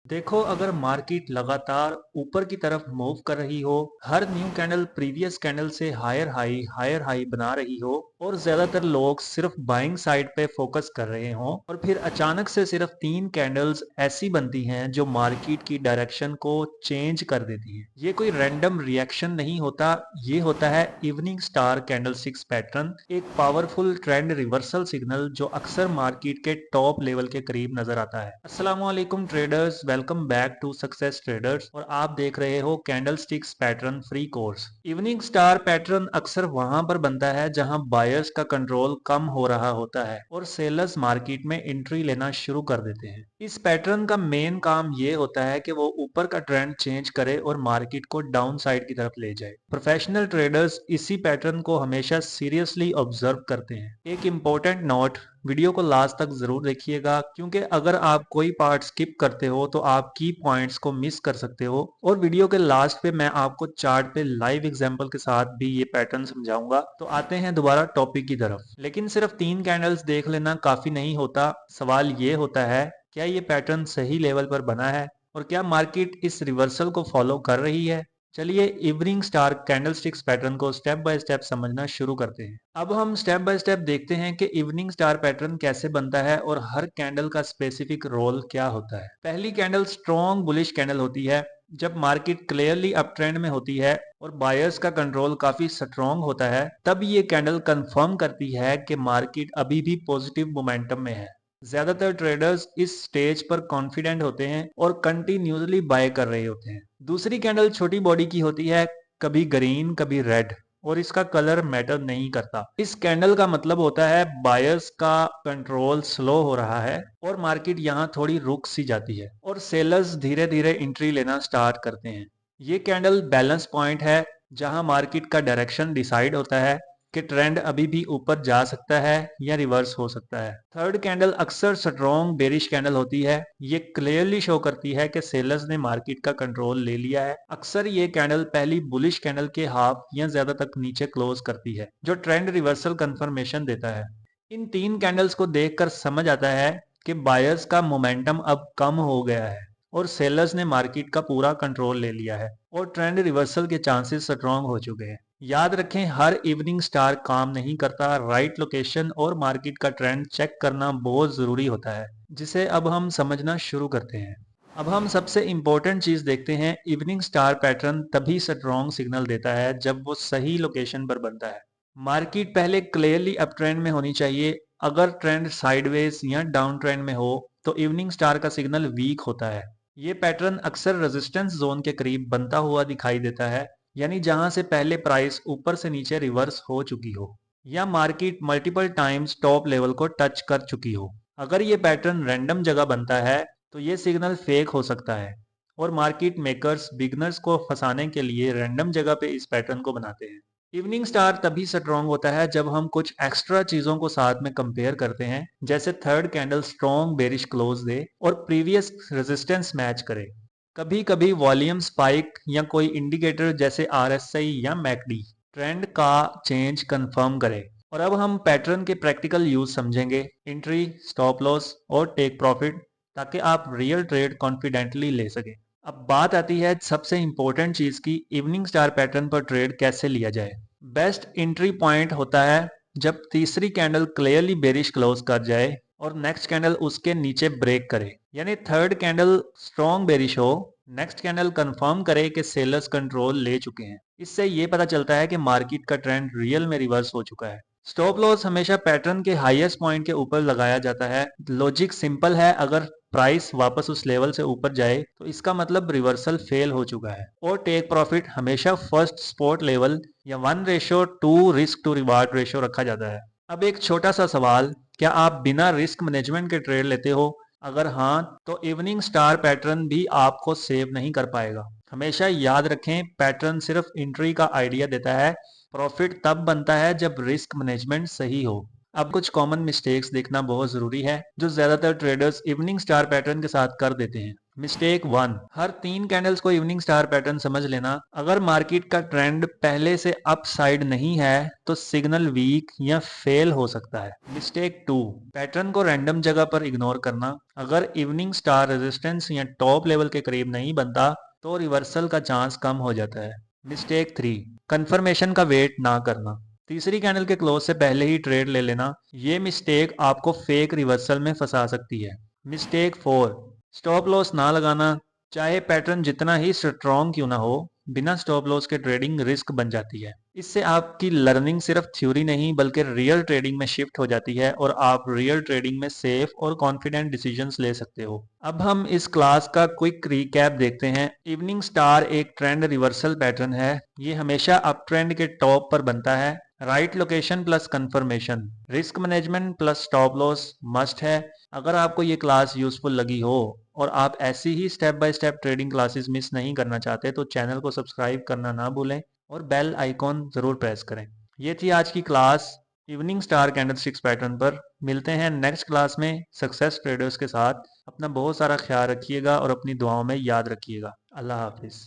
देखो, अगर मार्केट लगातार ऊपर की तरफ मूव कर रही हो, हर न्यू कैंडल प्रीवियस कैंडल से हायर हाई बना रही हो और ज्यादातर लोग सिर्फ बाइंग साइड पे फोकस कर रहे हो और फिर अचानक से सिर्फ तीन कैंडल्स ऐसी बनती हैं जो मार्केट की डायरेक्शन को चेंज कर देती हैं। ये कोई रैंडम रिएक्शन नहीं होता, ये होता है इवनिंग स्टार कैंडलस्टिक्स पैटर्न, एक पावरफुल ट्रेंड रिवर्सल सिग्नल जो अक्सर मार्केट के टॉप लेवल के करीब नजर आता है। अस्सलाम वालेकुम traders, welcome back to success traders और आप देख रहे हो candlesticks pattern free course. Evening star pattern अक्सर वहां पर बनता है जहां बायर्स का कंट्रोल कम हो रहा होता है और सेलर्स मार्केट में एंट्री लेना शुरू कर देते हैं। इस पैटर्न का मेन काम ये होता है कि वो ऊपर का ट्रेंड चेंज करे और मार्केट को डाउन साइड की तरफ ले जाए। प्रोफेशनल ट्रेडर्स इसी पैटर्न को हमेशा सीरियसली ऑब्जर्व करते हैं। एक इम्पोर्टेंट नोट, वीडियो को लास्ट तक जरूर देखिएगा क्योंकि अगर आप कोई पार्ट स्किप करते हो तो आप की पॉइंट्स को मिस कर सकते हो और वीडियो के लास्ट पे मैं आपको चार्ट पे लाइव एग्जांपल के साथ भी ये पैटर्न समझाऊंगा। तो आते हैं दोबारा टॉपिक की तरफ। लेकिन सिर्फ तीन कैंडल्स देख लेना काफी नहीं होता। सवाल ये होता है, क्या ये पैटर्न सही लेवल पर बना है और क्या मार्केट इस रिवर्सल को फॉलो कर रही है। चलिए इवनिंग स्टार कैंडलस्टिक्स पैटर्न को स्टेप बाय स्टेप समझना शुरू करते हैं। अब हम स्टेप बाय स्टेप देखते हैं कि इवनिंग स्टार पैटर्न कैसे बनता है और हर कैंडल का स्पेसिफिक रोल क्या होता है। पहली कैंडल स्ट्रॉन्ग बुलिश कैंडल होती है। जब मार्केट क्लियरली अप ट्रेंड में होती है और बायर्स का कंट्रोल काफी स्ट्रॉन्ग होता है, तब ये कैंडल कंफर्म करती है कि मार्केट अभी भी पॉजिटिव मोमेंटम में है। ज्यादातर ट्रेडर्स इस स्टेज पर कॉन्फिडेंट होते हैं और कंटिन्यूसली बाय कर रहे होते हैं। दूसरी कैंडल छोटी बॉडी की होती है, कभी ग्रीन कभी रेड, और इसका कलर मैटर नहीं करता। इस कैंडल का मतलब होता है बायर्स का कंट्रोल स्लो हो रहा है और मार्केट यहाँ थोड़ी रुक सी जाती है और सेलर्स धीरे धीरे एंट्री लेना स्टार्ट करते हैं। ये कैंडल बैलेंस पॉइंट है जहां मार्केट का डायरेक्शन डिसाइड होता है कि ट्रेंड अभी भी ऊपर जा सकता है या रिवर्स हो सकता है। थर्ड कैंडल अक्सर स्ट्रॉन्ग बेरिश कैंडल होती है। ये क्लियरली शो करती है कि सेलर्स ने मार्केट का कंट्रोल ले लिया है। अक्सर ये कैंडल पहली बुलिश कैंडल के हाफ या ज्यादा तक नीचे क्लोज करती है, जो ट्रेंड रिवर्सल कंफर्मेशन देता है। इन तीन कैंडल्स को देखकर समझ आता है कि बायर्स का मोमेंटम अब कम हो गया है और सेलर्स ने मार्केट का पूरा कंट्रोल ले लिया है और ट्रेंड रिवर्सल के चांसेस स्ट्रॉन्ग हो चुके हैं। याद रखें, हर इवनिंग स्टार काम नहीं करता। राइट लोकेशन और मार्केट का ट्रेंड चेक करना बहुत जरूरी होता है, जिसे अब हम समझना शुरू करते हैं। अब हम सबसे इम्पोर्टेंट चीज देखते हैं। इवनिंग स्टार पैटर्न तभी स्ट्रॉन्ग सिग्नल देता है जब वो सही लोकेशन पर बनता है। मार्केट पहले क्लियरली अप ट्रेंड में होनी चाहिए। अगर ट्रेंड साइडवेज या डाउन ट्रेंड में हो तो इवनिंग स्टार का सिग्नल वीक होता है। ये पैटर्न अक्सर रेजिस्टेंस जोन के करीब बनता हुआ दिखाई देता है, यानी जहां से पहले प्राइस ऊपर से नीचे रिवर्स हो चुकी हो या market multiple times top level को टच कर चुकी हो। अगर ये पैटर्न रैंडम जगह बनता है तो ये सिग्नल फेक हो सकता है और मार्केट मेकर्स बिगनर्स को फंसाने के लिए रैंडम जगह पे इस पैटर्न को बनाते हैं। इवनिंग स्टार तभी स्ट्रॉन्ग होता है जब हम कुछ एक्स्ट्रा चीजों को साथ में कंपेयर करते हैं, जैसे third candle strong bearish close दे और प्रीवियस रेजिस्टेंस मैच करे। कभी कभी वॉल्यूम स्पाइक या कोई इंडिकेटर जैसे आरएसआई या मैकडी ट्रेंड का चेंज कंफर्म करे। और अब हम पैटर्न के प्रैक्टिकल यूज समझेंगे, एंट्री, स्टॉप लॉस और टेक प्रॉफिट, ताकि आप रियल ट्रेड कॉन्फिडेंटली ले सकें। अब बात आती है सबसे इंपॉर्टेंट चीज की, इवनिंग स्टार पैटर्न पर ट्रेड कैसे लिया जाए। बेस्ट एंट्री पॉइंट होता है जब तीसरी कैंडल क्लियरली बेरिश क्लोज कर जाए और नेक्स्ट कैंडल उसके नीचे ब्रेक करे, यानी थर्ड कैंडल स्ट्रॉन्ग बेरिश हो, नेक्स्ट कैंडल कंफर्म करे कि सेलर्स कंट्रोल ले चुके हैं। इससे ये पता चलता है कि मार्केट का ट्रेंड रियल में रिवर्स हो चुका है। स्टॉप लॉस हमेशा पैटर्न के हाईएस्ट पॉइंट के ऊपर लगाया जाता है। लॉजिक सिंपल है, अगर प्राइस वापस उस लेवल से ऊपर जाए तो इसका मतलब रिवर्सल फेल हो चुका है। और टेक प्रॉफिट हमेशा फर्स्ट स्पॉट लेवल या 1:2 रिस्क टू रिवार्ड रेशियो रखा जाता है। अब एक छोटा सा सवाल, क्या आप बिना रिस्क मैनेजमेंट के ट्रेड लेते हो? अगर हाँ, तो इवनिंग स्टार पैटर्न भी आपको सेव नहीं कर पाएगा। हमेशा याद रखें, पैटर्न सिर्फ एंट्री का आइडिया देता है, प्रॉफिट तब बनता है जब रिस्क मैनेजमेंट सही हो। अब कुछ कॉमन मिस्टेक्स देखना बहुत जरूरी है जो ज्यादातर ट्रेडर्स इवनिंग स्टार पैटर्न के साथ कर देते हैं। मिस्टेक 1, हर 3 कैंडल्स को इवनिंग स्टार पैटर्न समझ लेना। अगर मार्केट का ट्रेंड पहले से अप साइड नहीं है तो सिग्नल वीक या फेल हो सकता है। मिस्टेक 2, पैटर्न को रैंडम जगह पर इग्नोर करना। अगर इवनिंग स्टार रेजिस्टेंस या टॉप लेवल के करीब नहीं बनता तो रिवर्सल का चांस कम हो जाता है। मिस्टेक 3, कंफर्मेशन का वेट ना करना। तीसरी कैंडल के क्लोज से पहले ही ट्रेड ले लेना। ये मिस्टेक आपको फेक रिवर्सल में फंसा सकती है। मिस्टेक 4, स्टॉप लॉस ना लगाना। चाहे पैटर्न जितना ही स्ट्रॉन्ग क्यों ना हो, बिना स्टॉप लॉस के ट्रेडिंग रिस्क बन जाती है। इससे आपकी लर्निंग सिर्फ थ्योरी नहीं बल्कि रियल ट्रेडिंग में शिफ्ट हो जाती है और आप रियल ट्रेडिंग में सेफ और कॉन्फिडेंट डिसीजंस ले सकते हो। अब हम इस क्लास का क्विक रिकैप देखते हैं। इवनिंग स्टार एक ट्रेंड रिवर्सल पैटर्न है। ये हमेशा अप ट्रेंड के टॉप पर बनता है। Right location plus confirmation, risk management plus stop loss must है। अगर आपको ये क्लास यूजफुल लगी हो और आप ऐसी ही step by step trading classes miss नहीं करना चाहते तो चैनल को सब्सक्राइब करना ना भूलें और बेल आइकॉन जरूर प्रेस करें। ये थी आज की class evening star candlesticks pattern पर। मिलते हैं नेक्स्ट क्लास में सक्सेस ट्रेडर्स के साथ। अपना बहुत सारा ख्याल रखिएगा और अपनी दुआओं में याद रखिएगा। अल्लाह हाफिज।